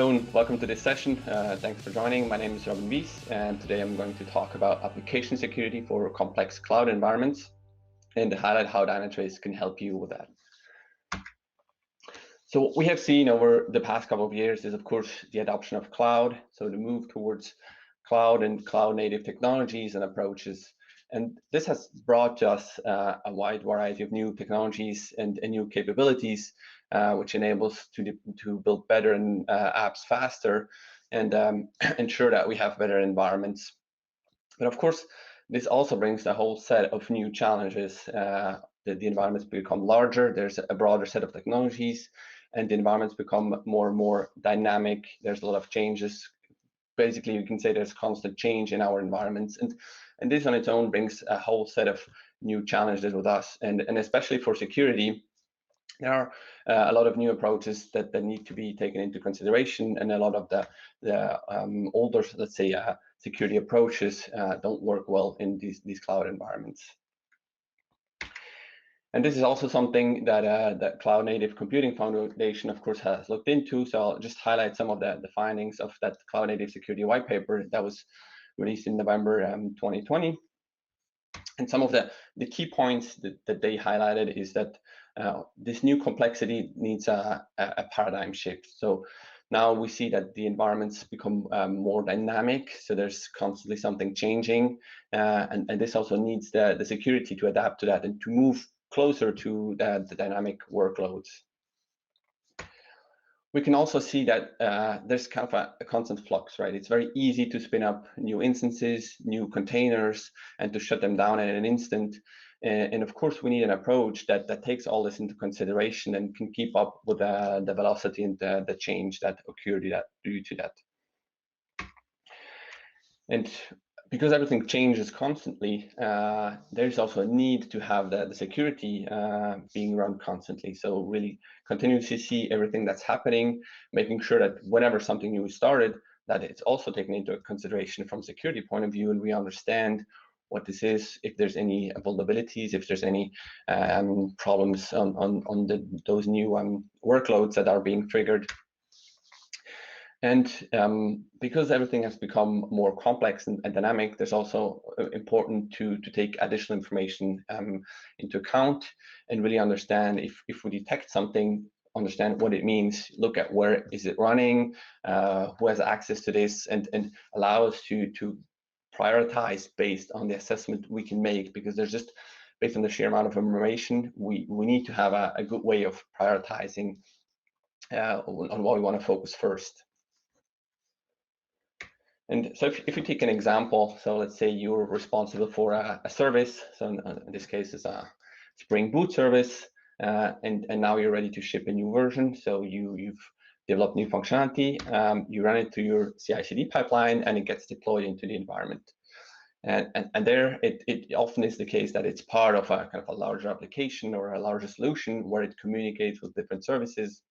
afternoon. Welcome to this session. Thanks for joining. My name is Robin Wies, and today I'm going to talk about application security for complex cloud environments and highlight how Dynatrace can help you with that. So what we have seen over the past couple of years is, of course, the adoption of cloud. So the move towards cloud and cloud native technologies and approaches. And this has brought to us a wide variety of new technologies and new capabilities, which enables to build better apps faster and ensure that we have better environments. But of course, this also brings a whole set of new challenges. The environments become larger, there's a broader set of technologies, and the environments become more and more dynamic. There's a lot of changes. Basically, you can say there's constant change in our environments. And this on its own brings a whole set of new challenges with us. And especially for security, there are a lot of new approaches that need to be taken into consideration, and a lot of the older, let's say, security approaches don't work well in these cloud environments. And this is also something that Cloud Native Computing Foundation, of course, has looked into. So I'll just highlight some of the findings of that Cloud Native Security white paper that was released in November 2020. And some of the key points that they highlighted is that this new complexity needs a paradigm shift. So now we see that the environments become more dynamic. So there's constantly something changing. And this also needs the security to adapt to that and to move closer to the dynamic workloads. We can also see that there's kind of a constant flux, right? It's very easy to spin up new instances, new containers, and to shut them down in an instant. And of course, we need an approach that takes all this into consideration and can keep up with the velocity and the change that occurred due to that. And because everything changes constantly, there's also a need to have the security being run constantly. So really continuously see everything that's happening, making sure that whenever something new is started, that it's also taken into consideration from a security point of view, and we understand what this is, if there's any vulnerabilities, if there's any problems on those new workloads that are being triggered. And because everything has become more complex and dynamic, there's also important to take additional information into account and really understand if we detect something, understand what it means, look at where is it running, who has access to this, and allow us to prioritize based on the assessment we can make, because there's just, based on the sheer amount of information, we need to have a good way of prioritizing on what we want to focus first. And so if you take an example, so let's say you're responsible for a service. So in this case, it's a Spring Boot service, and now you're ready to ship a new version. So you've developed new functionality, you run it through your CI/CD pipeline, and it gets deployed into the environment. And there, it often is the case that it's part of a kind of a larger application or a larger solution where it communicates with different services.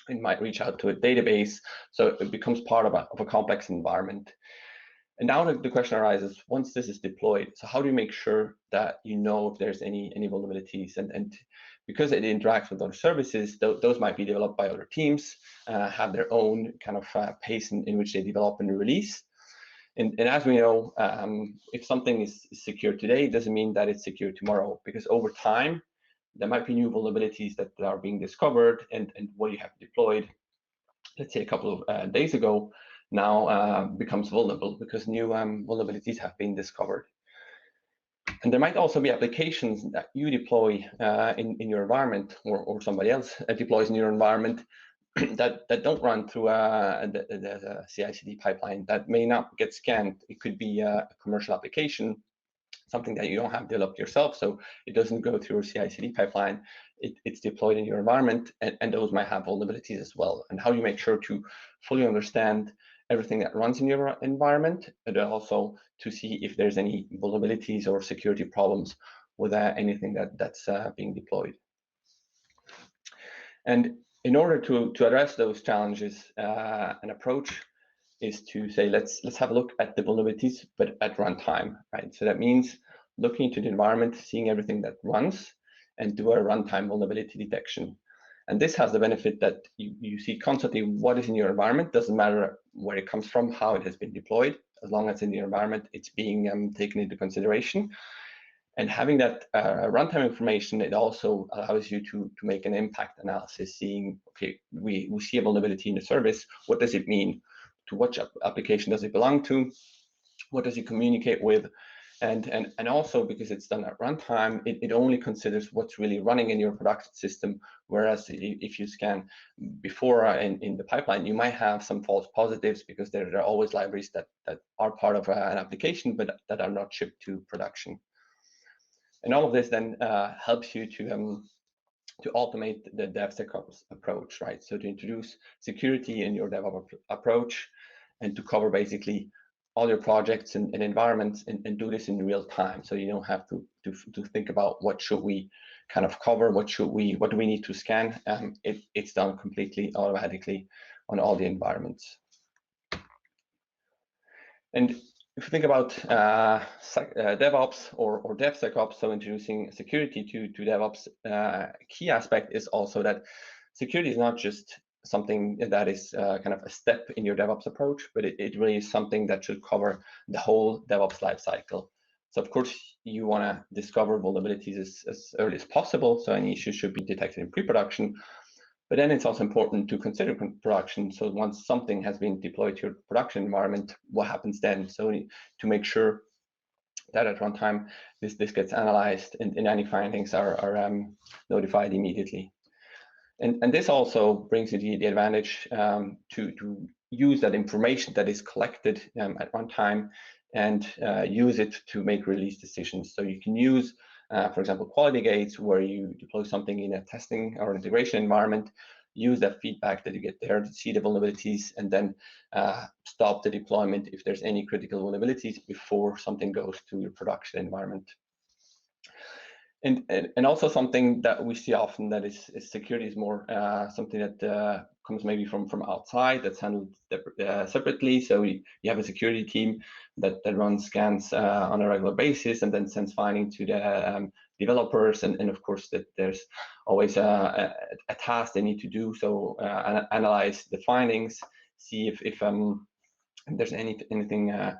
It might reach out to a database, so it becomes part of a complex environment. And now the question arises, once this is deployed, so how do you make sure that you know if there's any vulnerabilities? And because it interacts with other services, those might be developed by other teams, have their own kind of pace in which they develop and release. And as we know, if something is secure today, it doesn't mean that it's secure tomorrow, because over time, there might be new vulnerabilities that are being discovered, and what you have deployed, let's say a couple of days ago, now becomes vulnerable because new vulnerabilities have been discovered. And there might also be applications that you deploy in your environment, or somebody else deploys in your environment that don't run through the CI/CD pipeline, that may not get scanned. It could be a commercial application, something that you don't have developed yourself, so it doesn't go through a CI/CD pipeline. It's deployed in your environment, and those might have vulnerabilities as well. And how do you make sure to fully understand everything that runs in your environment, and also to see if there's any vulnerabilities or security problems with anything that's being deployed. And in order to address those challenges, an approach is to say, let's have a look at the vulnerabilities, but at runtime, right? So that means looking into the environment, seeing everything that runs, and do a runtime vulnerability detection. And this has the benefit that you see constantly what is in your environment. Doesn't matter where it comes from, how it has been deployed, as long as in the environment it's being taken into consideration. And having that runtime information, it also allows you to make an impact analysis, seeing, okay, we see a vulnerability in the service. What does it mean? To which application does it belong to? What does it communicate with? And also, because it's done at runtime, it only considers what's really running in your production system. Whereas if you scan before in the pipeline, you might have some false positives because there are always libraries that are part of an application, but that are not shipped to production. And all of this then helps you to automate the DevSecOps approach, right? So to introduce security in your DevOps approach and to cover basically all your projects and environments and do this in real time. So you don't have to think about what should we kind of cover, what do we need to scan. It's done completely automatically on all the environments. And if you think about DevOps or DevSecOps, so introducing security to DevOps, key aspect is also that security is not just something that is kind of a step in your DevOps approach, but it really is something that should cover the whole DevOps lifecycle. So of course, you want to discover vulnerabilities as early as possible, so any issues should be detected in pre-production. But then it's also important to consider production. So once something has been deployed to your production environment, what happens then? So to make sure that at runtime, this gets analyzed and any findings are notified immediately. And this also brings you the advantage to use that information that is collected at runtime and use it to make release decisions. So you can use, for example, quality gates where you deploy something in a testing or integration environment, use that feedback that you get there to see the vulnerabilities and then stop the deployment if there's any critical vulnerabilities before something goes to your production environment. And also something that we see often that is security is more something that comes maybe from outside, that's handled separately. So you have a security team that runs scans on a regular basis and then sends findings to the developers. And of course, that there's always a task they need to do. So analyze the findings, see if there's anything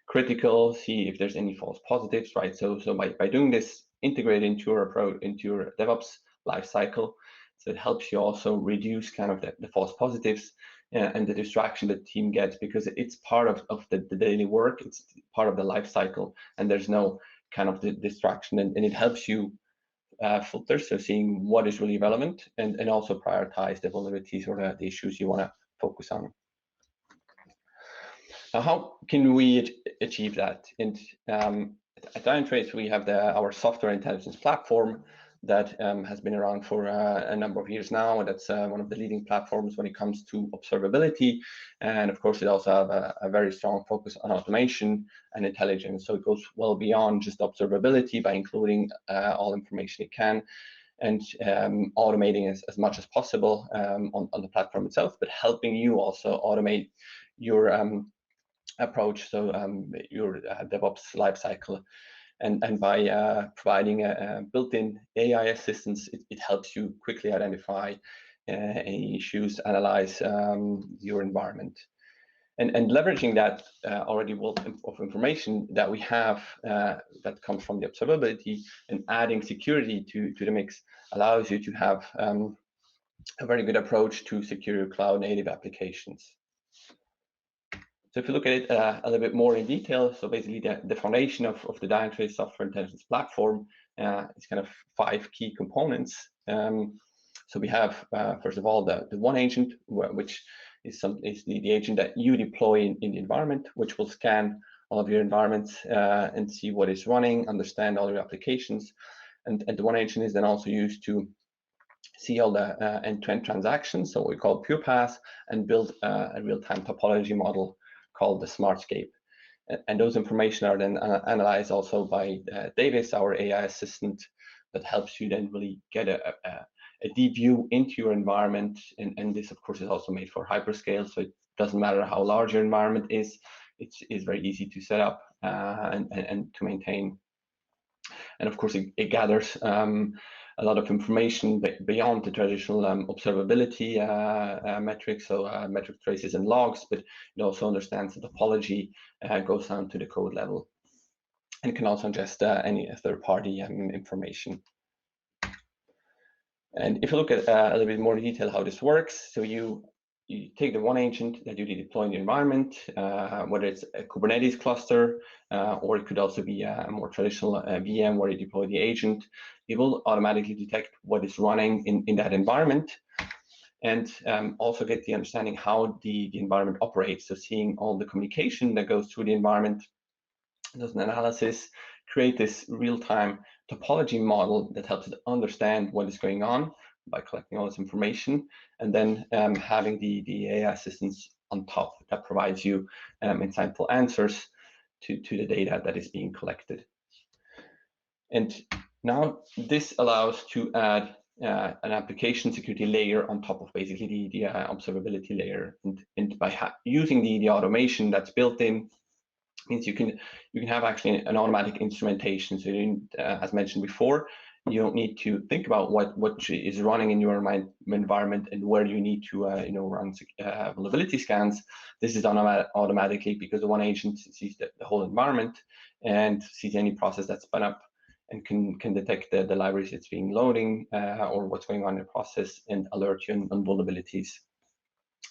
critical, see if there's any false positives, right? So by doing this, integrate into your approach, into your DevOps lifecycle. So it helps you also reduce kind of the false positives and the distraction the team gets, because it's part of the daily work, it's part of the lifecycle, and there's no kind of the distraction, and it helps you filter, so seeing what is really relevant and also prioritize the vulnerabilities or the issues you want to focus on. Now, how can we achieve that? And at Dynatrace, we have our software intelligence platform that has been around for a number of years now, and that's one of the leading platforms when it comes to observability. And of course, it also have a very strong focus on automation and intelligence. So it goes well beyond just observability by including all information it can and automating as much as possible on the platform itself, but helping you also automate your approach, so your DevOps lifecycle, and by providing a built-in AI assistance, it helps you quickly identify any issues, analyze your environment, and leveraging that already wealth of information that we have that comes from the observability and adding security to the mix allows you to have a very good approach to secure your cloud-native applications. So if you look at it a little bit more in detail, so basically the foundation of the Dynatrace Software Intelligence Platform is kind of 5 key components. So we have, first of all, the one agent, which is the agent that you deploy in the environment, which will scan all of your environments and see what is running, understand all your applications. And the one agent is then also used to see all the end-to-end transactions, so what we call pure paths, and build a real-time topology model called the Smartscape. And those information are then analyzed also by Davis, our AI assistant, that helps you then really get a deep view into your environment. And this, of course, is also made for hyperscale, so it doesn't matter how large your environment is, it's very easy to set up and to maintain. And of course, it gathers a lot of information beyond the traditional observability metrics, so metric traces and logs, but it also understands the topology, goes down to the code level, and can also ingest any third-party information. And if you look at a little bit more detail how this works, so you take the one agent that you deploy in the environment, whether it's a Kubernetes cluster, or it could also be a more traditional VM where you deploy the agent. It will automatically detect what is running in that environment, and also get the understanding how the environment operates. So seeing all the communication that goes through the environment, does an analysis, create this real-time topology model that helps it understand what is going on by collecting all this information, and then having the AI assistance on top that provides you insightful answers to the data that is being collected. And now this allows to add an application security layer on top of basically the observability layer, and by using the automation that's built in, means you can have actually an automatic instrumentation. So as mentioned before, you don't need to think about what is running in your environment and where you need to run vulnerability scans. This is done automatically because the one agent sees the whole environment and sees any process that's spun up, and can detect the libraries it's being loading or what's going on in the process, and alert you on vulnerabilities.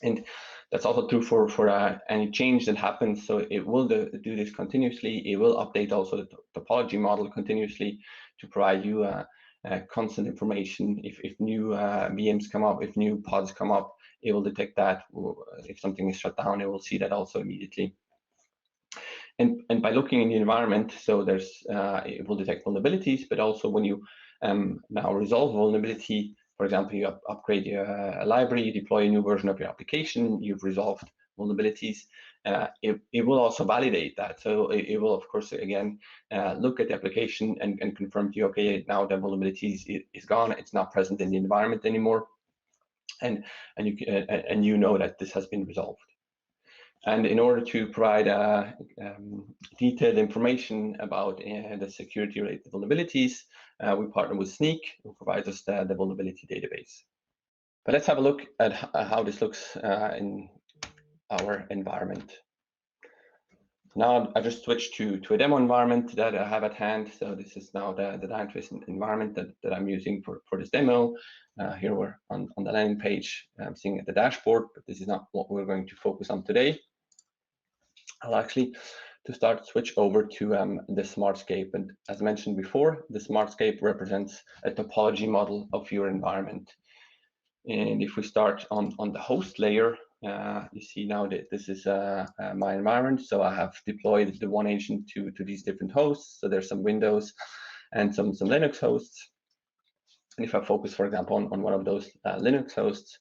And that's also true for any change that happens. So it will do this continuously. It will update also the topology model continuously to provide you constant information. If new VMs come up, if new pods come up, it will detect that. If something is shut down, it will see that also immediately. And by looking in the environment, so it will detect vulnerabilities, but also when you now resolve vulnerability, for example, you upgrade your library, you deploy a new version of your application, you've resolved vulnerabilities, it will also validate that. So it will, of course, again, look at the application and confirm to you, okay, now the vulnerability is gone, it's not present in the environment anymore, and you know that this has been resolved. And in order to provide detailed information about the security-related vulnerabilities, we partner with Snyk, who provides us the vulnerability database. But let's have a look at how this looks in our environment. Now I just switched to a demo environment that I have at hand. So this is now the Dynatrace environment that I'm using for this demo. Here we're on the landing page. I'm seeing at the dashboard, but this is not what we're going to focus on today. I'll actually, to start, switch over to the Smartscape. And as mentioned before, the Smartscape represents a topology model of your environment. And if we start on the host layer, you see now that this is my environment. So I have deployed the one agent to these different hosts. So there's some Windows and some Linux hosts. And if I focus, for example, on one of those Linux hosts,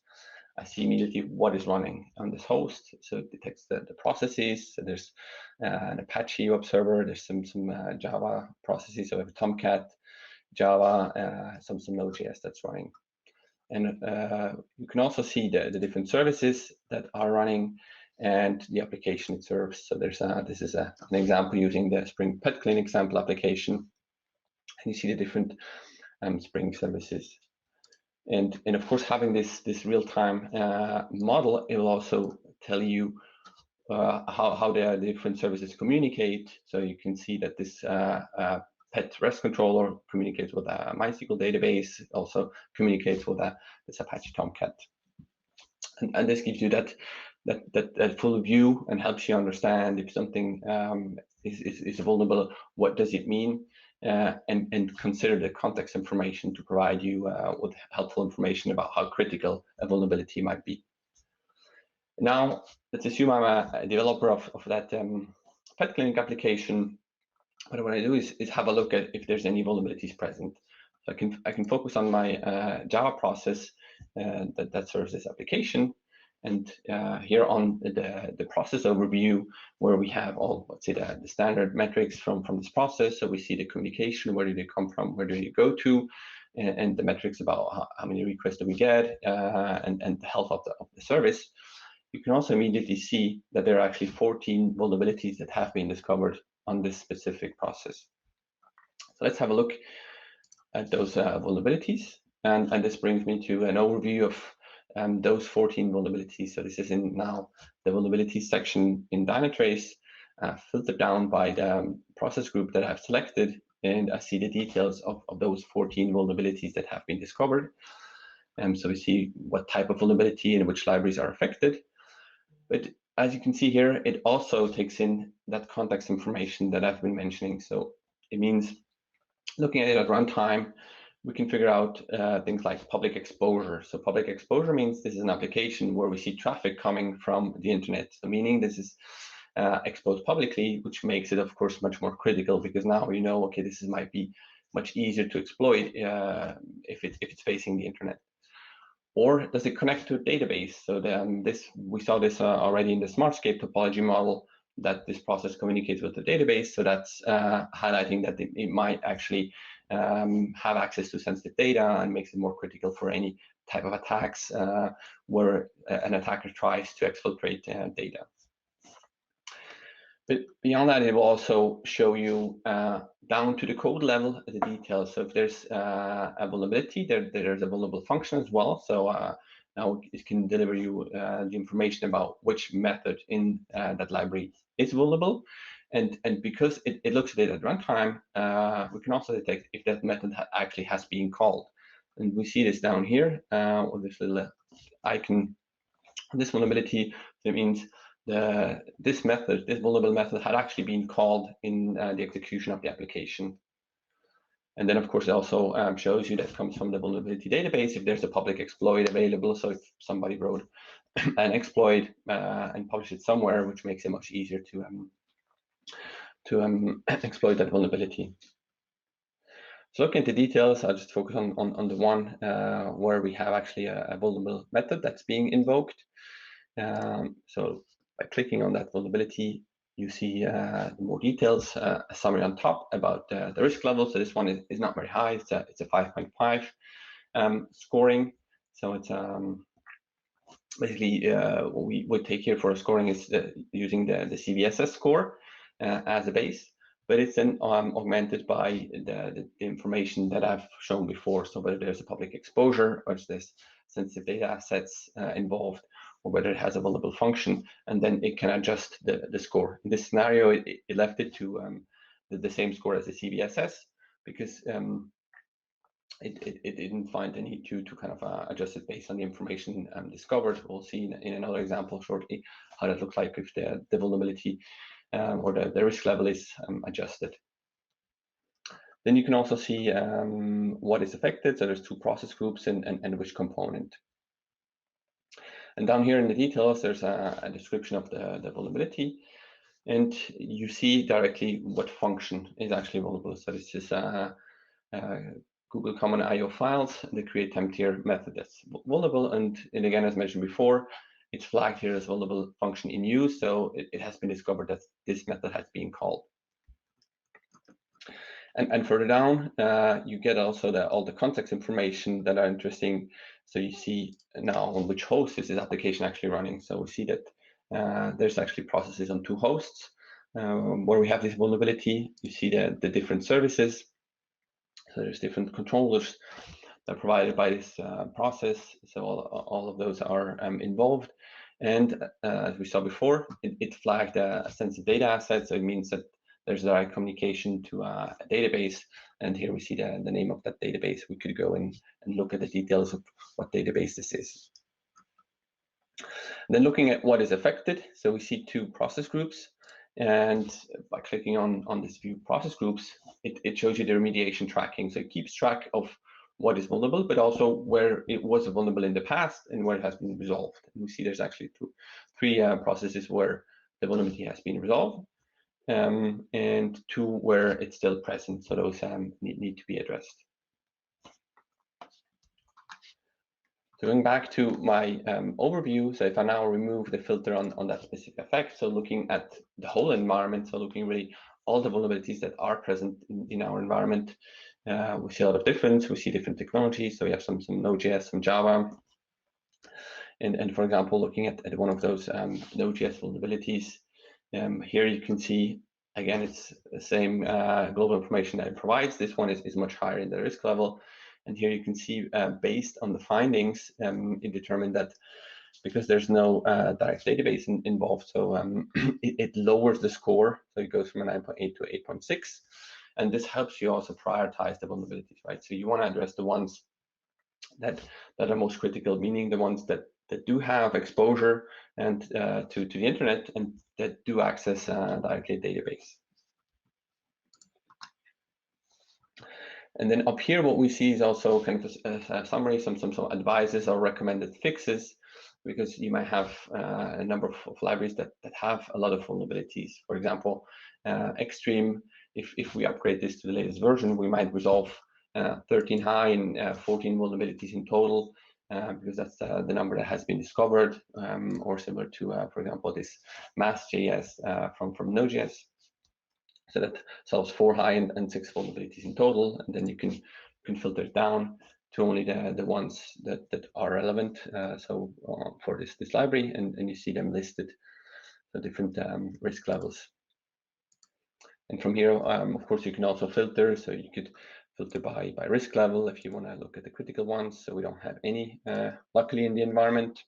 I see immediately what is running on this host. So it detects the processes. So there's an Apache web server. There's some Java processes. So we have Tomcat, Java, some Node.js that's running. And you can also see the different services that are running and the application it serves. So this is an example using the Spring Pet Clinic sample application. And you see the different Spring services. And of course, having this real-time model, it will also tell you how the different services communicate. So you can see that this pet REST controller communicates with a MySQL database, also communicates with this Apache Tomcat. And this gives you that full view and helps you understand if something is vulnerable, what does it mean? And consider the context information to provide you with helpful information about how critical a vulnerability might be. Now, let's assume I'm a developer of that Pet Clinic application. But what I do is have a look at if there's any vulnerabilities present. So I can focus on my Java process that serves this application. And here on the process overview, where we have all, let's say, the standard metrics from this process. So we see the communication, where do they come from, where do you go to, and the metrics about how many requests do we get, and the health of the service. You can also immediately see that there are actually 14 vulnerabilities that have been discovered on this specific process. So let's have a look those vulnerabilities. And this brings me to an overview of those 14 vulnerabilities. So this is in now the vulnerabilities section in Dynatrace, filtered down by the process group that I've selected, and I see the details of those 14 vulnerabilities that have been discovered. So we see what type of vulnerability and which libraries are affected. But as you can see here, it also takes in that context information that I've been mentioning. So it means looking at it at runtime, we can figure out things like public exposure. So public exposure means this is an application where we see traffic coming from the internet. So meaning this is exposed publicly, which makes it, of course, much more critical, because now you know, okay, this might be much easier to exploit if it's facing the internet. Or does it connect to a database? So we saw this already in the Smartscape topology model, that this process communicates with the database. So that's highlighting that it might actually have access to sensitive data, and makes it more critical for any type of attacks where an attacker tries to exfiltrate data. But beyond that, it will also show you down to the code level the details. So if there's a vulnerability, there's a vulnerable function as well. So now it can deliver you the information about which method in that library is vulnerable. And because it looks at it at runtime, we can also detect if that method actually has been called. And we see this down here with this little icon, this vulnerability. That means this vulnerable method had actually been called in the execution of the application. And then, of course, it also shows you that comes from the vulnerability database if there's a public exploit available. So if somebody wrote an exploit and published it somewhere, which makes it much easier to exploit that vulnerability. So looking at the details, I'll just focus on the one where we have actually a vulnerable method that's being invoked. So by clicking on that vulnerability, you see more details, a summary on top about the risk level. So this one is not very high. It's a 5.5 scoring. So it's basically what we would take here for a scoring is using the CVSS score as a base, but it's then augmented by the information that I've shown before. So whether there's a public exposure, or there's sensitive data assets involved, or whether it has a vulnerable function, and then it can adjust the score. In this scenario, it left it to the same score as the CVSS, because it didn't find the need to kind of adjust it based on the information discovered. We'll see in another example shortly how that looks like if the vulnerability or the risk level is adjusted. Then you can also see what is affected. So there's two process groups and which component. And down here in the details, there's a description of the vulnerability, and you see directly what function is actually vulnerable. So this is Google Common IO files, the create temp tier method that's vulnerable. And again, as mentioned before, it's flagged here as vulnerable function in use. So it has been discovered that this method has been called. And further down, you get also all the context information that are interesting. So you see now on which host is this application actually running. So we see that there's actually processes on two hosts where we have this vulnerability. You see the different services. So there's different controllers that are provided by this process. So all of those are involved. And as we saw before, it flagged a sensitive data asset. So it means that there's direct communication to a database. And here we see the name of that database. We could go in and look at the details of what database this is. And then looking at what is affected. So we see two process groups. And by clicking on this view process groups, it shows you the remediation tracking. So it keeps track of what is vulnerable, but also where it was vulnerable in the past and where it has been resolved. And we see there's actually three processes where the vulnerability has been resolved, and two where it's still present. So those need to be addressed. So going back to my overview, so if I now remove the filter on that specific effect, so looking at the whole environment, so looking really all the vulnerabilities that are present in our environment, we see a lot of difference. We see different technologies. So we have some Node.js, some Java. And for example, looking at one of those Node.js vulnerabilities, here you can see again, it's the same global information that it provides. This one is much higher in the risk level. And here you can see, based on the findings, it determined that because there's no direct database involved, so it lowers the score. So it goes from a 9.8 to 8.6. And this helps you also prioritize the vulnerabilities, right? So you want to address the ones that are most critical, meaning the ones that do have exposure and to the internet and that do access directly a database. And then up here, what we see is also kind of a summary, some advices or recommended fixes, because you might have a number of libraries that have a lot of vulnerabilities. For example, Extreme, if we upgrade this to the latest version, we might resolve 13 high and 14 vulnerabilities in total, because that's the number that has been discovered, or similar to, for example, this Mass.js from Node.js. So that solves 4 high and 6 vulnerabilities in total, and then you can filter it down to only the ones that are relevant. For this library, and you see them listed, the different risk levels. And from here, of course, you can also filter. So you could filter by risk level if you want to look at the critical ones. So we don't have any, luckily, in the environment,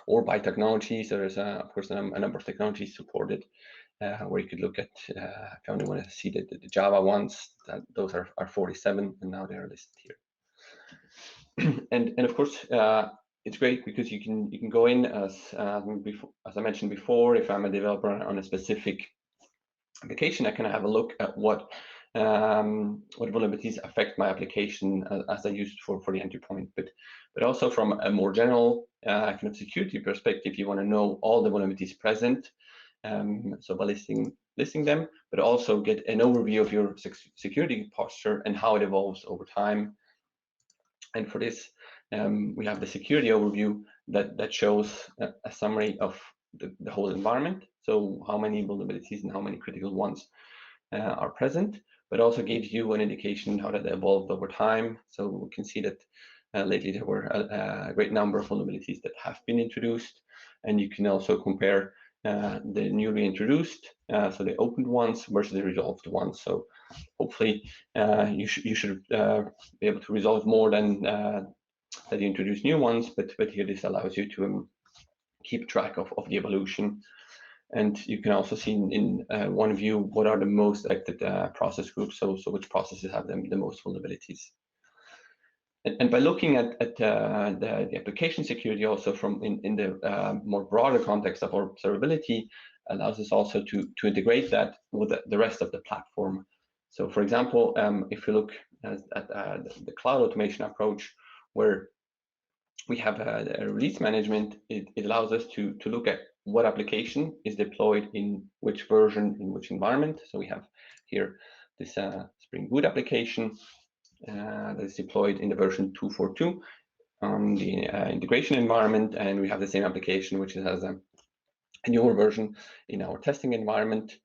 or by technology. So there's of course a number of technologies supported, where you could look at, if you only want to see the Java ones, those are 47, and now they are listed here. and of course, it's great because you can go in as I mentioned before. If I'm a developer on a specific application, I can have a look at what vulnerabilities affect my application as I used for the entry point. But also from a more general kind of security perspective, you want to know all the vulnerabilities present. So by listing them, but also get an overview of your security posture and how it evolves over time. And for this, we have the security overview that shows a summary of the whole environment. So how many vulnerabilities and how many critical ones are present, but also gives you an indication how that evolved over time. So we can see that lately there were a great number of vulnerabilities that have been introduced, and you can also compare the newly introduced, so the opened ones versus the resolved ones. So hopefully you should be able to resolve more than that you introduce new ones, but here this allows you to keep track of the evolution. And you can also see in one view what are the most affected process groups, so which processes have the most vulnerabilities. And by looking at the application security also from in the more broader context of observability, allows us also to integrate that with the rest of the platform. So for example, if you look at the cloud automation approach, where we have a release management, it allows us to look at what application is deployed in which version, in which environment. So we have here this Spring Boot application that is deployed in the version 2.4.2 on the integration environment, and we have the same application which has a newer version in our testing environment.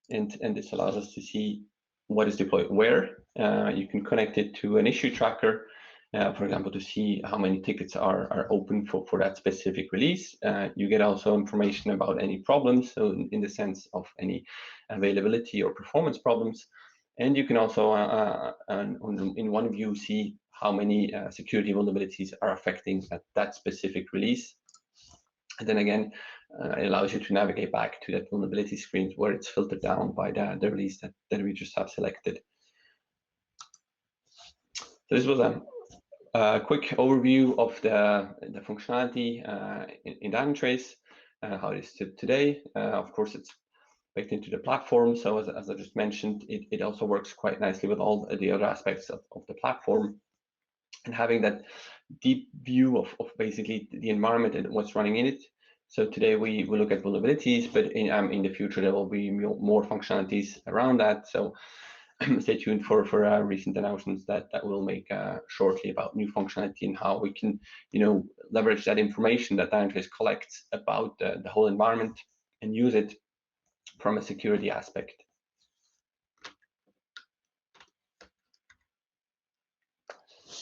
And this allows us to see what is deployed where. You can connect it to an issue tracker, for example, to see how many tickets are open for that specific release. You get also information about any problems, so in the sense of any availability or performance problems. And you can also, in one view, see how many security vulnerabilities are affecting that specific release. And then again, it allows you to navigate back to that vulnerability screen where it's filtered down by the release that we just have selected. So this was a quick overview of the functionality in Dynatrace, how it is today. Of course, it's baked into the platform. So as I just mentioned, it also works quite nicely with all the other aspects of the platform. And having that deep view of basically the environment and what's running in it. So today we look at vulnerabilities, but in the future there will be more functionalities around that. So stay tuned for recent announcements that we'll make shortly about new functionality and how we can, leverage that information that Dynatrace collects about the whole environment and use it from a security aspect.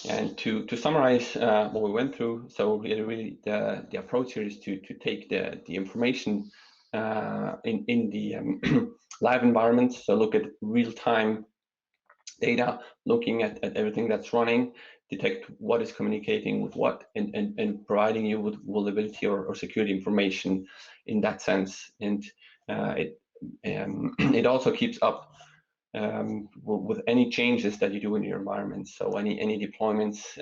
And to summarize what we went through, so really the approach here is to take the information in the live environment. So look at real-time data, looking at everything that's running, detect what is communicating with what, and providing you with vulnerability or security information in that sense. And it also keeps up with any changes that you do in your environment. So any deployments,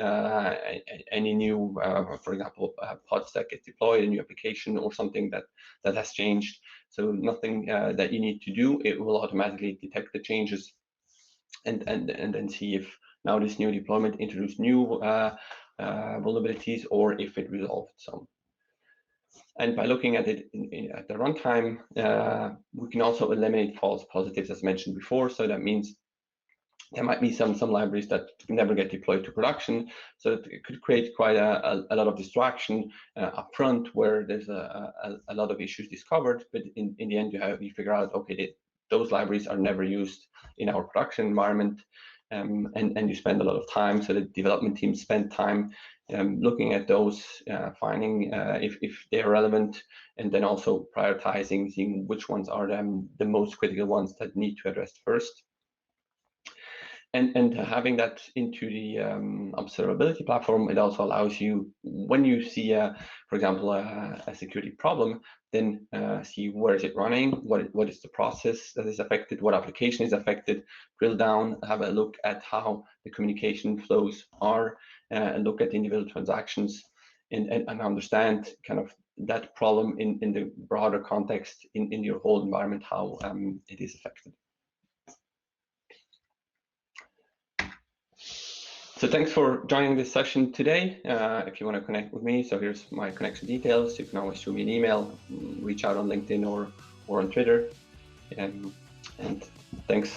any new, for example, pods that get deployed, a new application or something that has changed. So nothing that you need to do, it will automatically detect the changes and then see if now this new deployment introduced new vulnerabilities or if it resolved some. And by looking at it at the runtime, we can also eliminate false positives as mentioned before. So that means there might be some libraries that never get deployed to production. So it could create quite a lot of distraction upfront where there's a lot of issues discovered. But in the end, you figure out, okay, those libraries are never used in our production environment. And you spend a lot of time. So the development team spend time looking at those, finding if they're relevant, and then also prioritizing, seeing which ones are the most critical ones that need to address first. And having that into the observability platform, it also allows you, when you see, for example, a security problem, then see where is it running, what is the process that is affected, what application is affected, drill down, have a look at how the communication flows are, and look at individual transactions, and understand kind of that problem in the broader context in your whole environment, how it is affected. So thanks for joining this session today. If you want to connect with me, so here's my connection details. You can always shoot me an email, reach out on LinkedIn or on Twitter. And thanks.